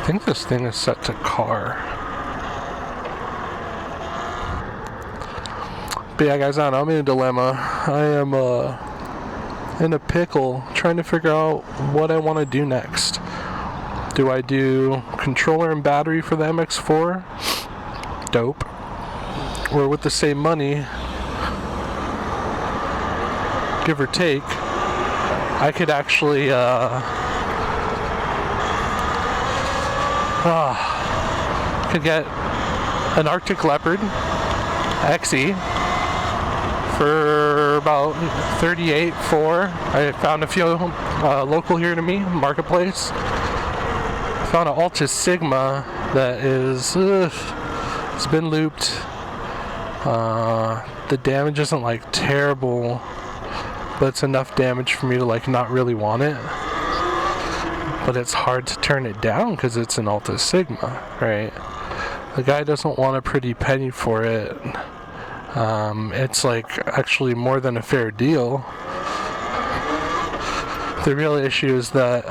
think this thing is set to car. But yeah, guys, I don't know, I'm in a dilemma. I am in a pickle trying to figure out what I want to do next. Do I do controller and battery for the MX-4? Dope. Or with the same money, give or take, I could actually could get an Arctic Leopard XE for about $38,400. I found a few local here to me, marketplace. Found an Altus Sigma that is it's been looped. The damage isn't like terrible, but it's enough damage for me to like not really want it. But it's hard to turn it down because it's an Altus Sigma, right? The guy doesn't want a pretty penny for it. It's like actually more than a fair deal. The real issue is that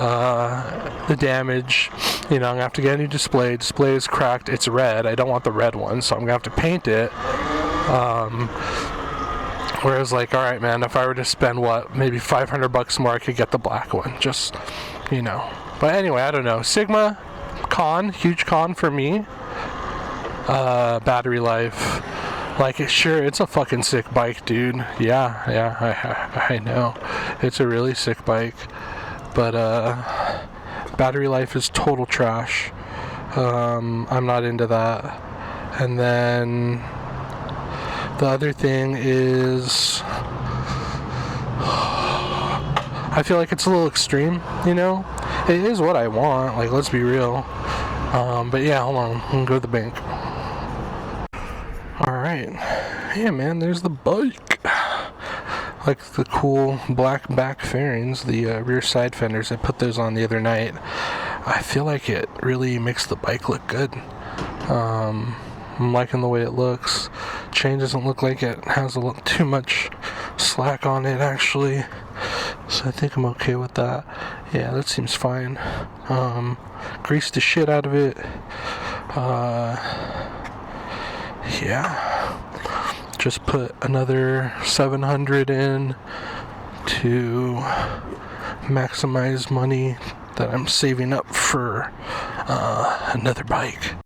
the damage, you know, I'm gonna have to get a new display. Display is cracked, it's red. I don't want the red one, so I'm gonna have to paint it. Whereas like, alright man, if I were to spend maybe $500 more, I could get the black one, just, you know. But anyway, I don't know. Sigma, huge con for me. Battery life, like, sure, it's a fucking sick bike, dude. Yeah, I know. It's a really sick bike. But, battery life is total trash. I'm not into that. And then the other thing is, I feel like it's a little extreme, you know? It is what I want, like, let's be real. But yeah, hold on, I'm gonna go to the bank. Alright. Yeah, man, there's the bike. Like the cool black back fairings, the rear side fenders, I put those on the other night. I feel like it really makes the bike look good. I'm liking the way it looks. Chain doesn't look like it has a little too much slack on it, actually. So I think I'm okay with that. Yeah, that seems fine. Greased the shit out of it. Yeah. Just put another 700 in to maximize money that I'm saving up for another bike.